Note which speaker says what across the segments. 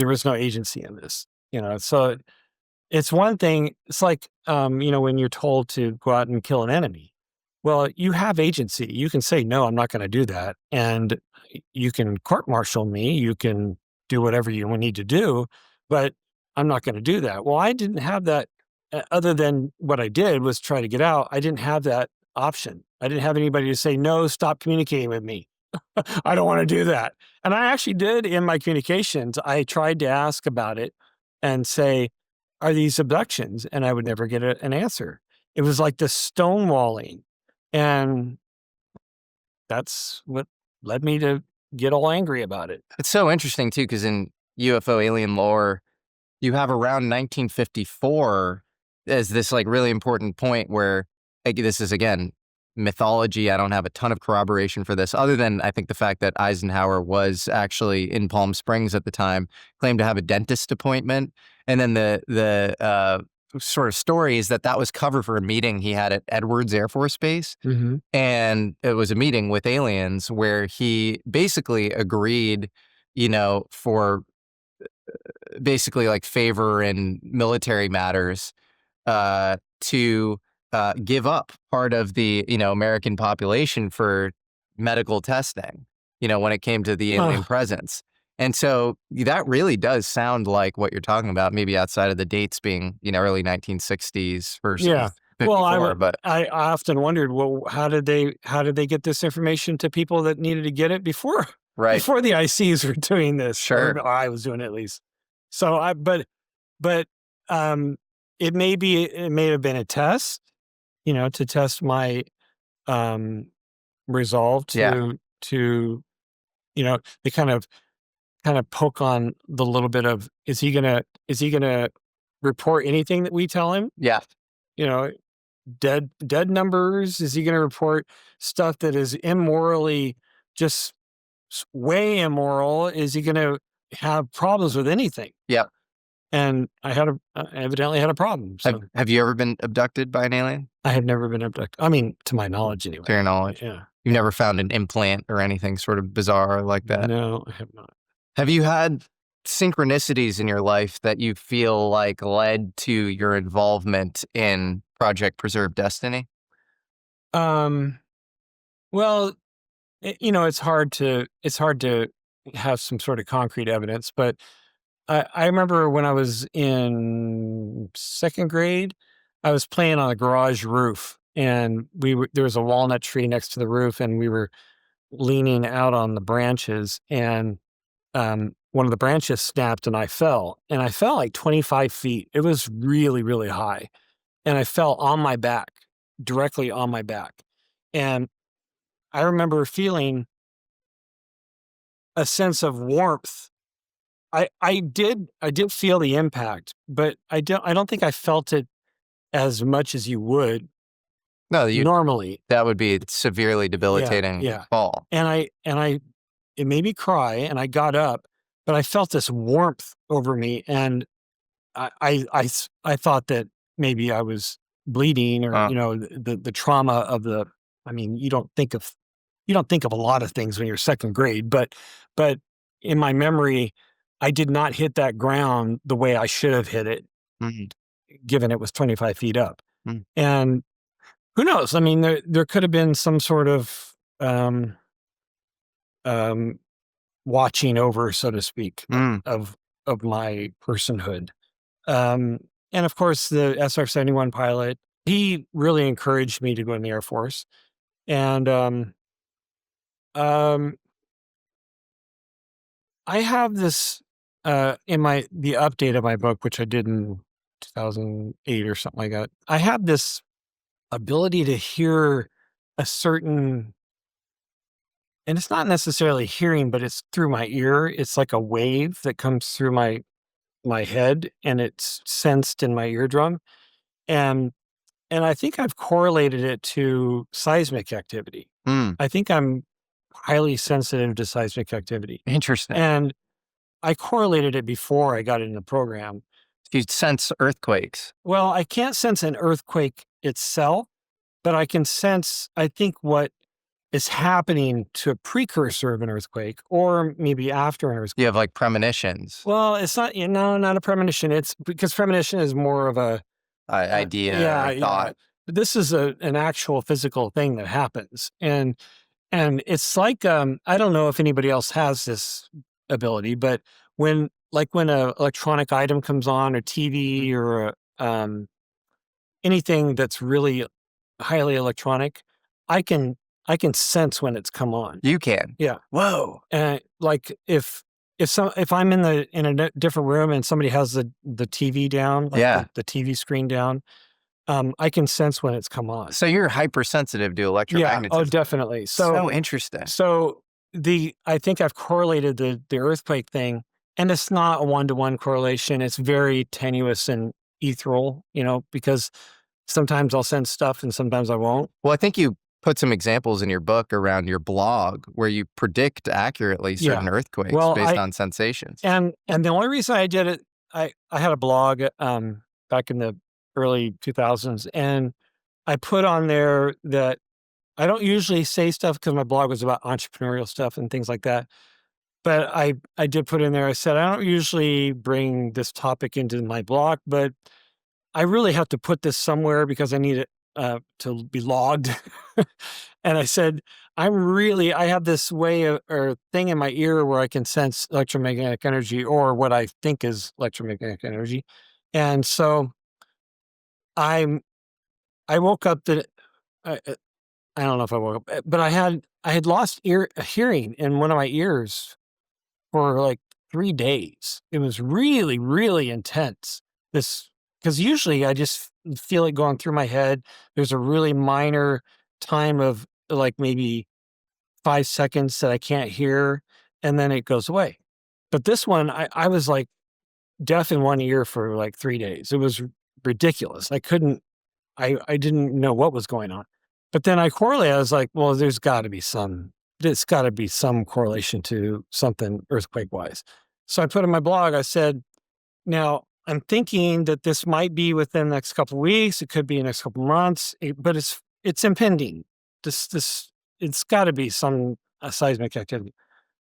Speaker 1: there was no agency in this, so it's one thing. It's like, when you're told to go out and kill an enemy, well, you have agency. You can say, no, I'm not going to do that. And you can court martial me. You can do whatever you need to do, but I'm not going to do that. Well, I didn't have that other than what I did was try to get out. I didn't have that option. I didn't have anybody to say, no, stop communicating with me. I don't want to do that. And I actually did in my communications. I tried to ask about it and say, are these abductions? And I would never get an answer. It was like this stonewalling. And that's what led me to get all angry about it.
Speaker 2: It's so interesting, too, because in UFO alien lore, you have around 1954 as this like really important point where this is, again, mythology. I don't have a ton of corroboration for this other than I think the fact that Eisenhower was actually in Palm Springs at the time, claimed to have a dentist appointment. And then the sort of story is that was cover for a meeting he had at Edwards Air Force Base.
Speaker 1: Mm-hmm.
Speaker 2: And it was a meeting with aliens where he basically agreed, for basically like favor in military matters, to give up part of the, American population for medical testing, when it came to the alien presence. And so that really does sound like what you're talking about, maybe outside of the dates being, early 1960s versus 54.
Speaker 1: Well, I often wondered, well, how did they get this information to people that needed to get it before?
Speaker 2: Right.
Speaker 1: Before the ICs were doing this.
Speaker 2: Sure.
Speaker 1: Or I was doing it at least. So it may have been a test, to test my resolve to they kind of poke on the little bit of, is he gonna report anything that we tell him?
Speaker 2: Yeah.
Speaker 1: Dead numbers. Is he gonna report stuff that is immorally just way immoral? Is he gonna have problems with anything?
Speaker 2: Yeah.
Speaker 1: And I evidently had a problem. So.
Speaker 2: Have you ever been abducted by an alien?
Speaker 1: I have never been abducted. I mean, to my knowledge anyway.
Speaker 2: To your knowledge.
Speaker 1: Yeah.
Speaker 2: You've never found an implant or anything sort of bizarre like that?
Speaker 1: No, I have not.
Speaker 2: Have you had synchronicities in your life that you feel like led to your involvement in Project Preserve Destiny?
Speaker 1: Well, it's hard to have some sort of concrete evidence, but I remember when I was in second grade, I was playing on a garage roof, and there was a walnut tree next to the roof, and we were leaning out on the branches, and one of the branches snapped, and I fell like 25 feet. It was really, really high, and I fell on my back, directly on my back, and I remember feeling a sense of warmth. I did feel the impact, but I don't think I felt it as much as you would.
Speaker 2: No,
Speaker 1: normally.
Speaker 2: That would be severely debilitating fall.
Speaker 1: And it made me cry, and I got up, but I felt this warmth over me, and I thought that maybe I was bleeding, or the trauma of the. I mean, you don't think of a lot of things when you're second grade, but in my memory, I did not hit that ground the way I should have hit it, given it was 25 feet up. And who knows? I mean, there could have been some sort of watching over, so to speak, of my personhood. And of course, the SR-71 pilot, he really encouraged me to go in the Air Force. And I have this in the update of my book, which I did in 2008 or something like that. I have this ability to hear a certain, and it's not necessarily hearing, but it's through my ear. It's like a wave that comes through my head, and it's sensed in my eardrum. And I think I've correlated it to seismic activity. I think I'm highly sensitive to seismic activity.
Speaker 2: Interesting.
Speaker 1: And I correlated it before I got into the program.
Speaker 2: You sense earthquakes.
Speaker 1: Well, I can't sense an earthquake itself, but I can sense, I think, what is happening to a precursor of an earthquake or maybe after an earthquake.
Speaker 2: You have like premonitions,
Speaker 1: Well, it's not, not a premonition. It's because premonition is more of a,
Speaker 2: idea or
Speaker 1: yeah, yeah.
Speaker 2: thought.
Speaker 1: But this is an actual physical thing that happens. And it's like, I don't know if anybody else has this ability, but when a electronic item comes on or TV or anything that's really highly electronic, I can I can sense when it's come on.
Speaker 2: You can.
Speaker 1: Yeah.
Speaker 2: Whoa.
Speaker 1: And like if I'm in a different room and somebody has the TV down, like
Speaker 2: Yeah.
Speaker 1: the TV screen down, I can sense when it's come on.
Speaker 2: So you're hypersensitive to
Speaker 1: Yeah.
Speaker 2: electromagnetism.
Speaker 1: Oh, definitely.
Speaker 2: So interesting.
Speaker 1: So I think I've correlated the earthquake thing, and it's not a one-to-one correlation. It's very tenuous and ethereal, because sometimes I'll sense stuff and sometimes I won't.
Speaker 2: Well, I think you put some examples in your book around your blog where you predict accurately certain earthquakes based on sensations.
Speaker 1: And the only reason I did it, I had a blog back in the early 2000s, and I put on there that I don't usually say stuff because my blog was about entrepreneurial stuff and things like that. But I did put in there, I said, I don't usually bring this topic into my blog, but I really have to put this somewhere because I need it to be logged. And I said, I have this way or thing in my ear where I can sense electromagnetic energy or what I think is electromagnetic energy. And so I woke up I don't know if I woke up, but I had lost hearing in one of my ears for like 3 days. It was really, really intense. Because usually I just feel it going through my head. There's a really minor time of like maybe 5 seconds that I can't hear, and then it goes away. But this one, I was like deaf in one ear for like 3 days. It was ridiculous. I didn't know what was going on. But then I correlated. I was like, well, there's got to be some correlation to something earthquake-wise. So I put in my blog, I said, now I'm thinking that this might be within the next couple of weeks. It could be the next couple of months, but it's impending. It's got to be some seismic activity.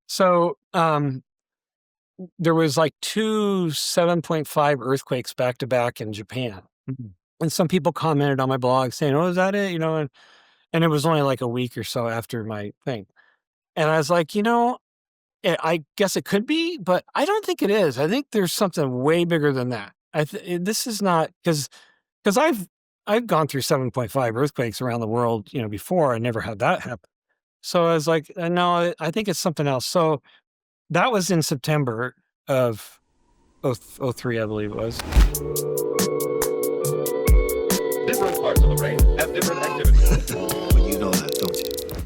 Speaker 1: So there was like 2 7.5 earthquakes back to back in Japan. And some people commented on my blog saying, oh, is that it? And it was only like a week or so after my thing. And I was like, I guess it could be, but I don't think it is. I think there's something way bigger than that. This is not because I've gone through 7.5 earthquakes around the world, before. I never had that happen. So I was like, no, I think it's something else. So that was in September of 03, I believe it was.
Speaker 3: Different parts of the brain have different activities.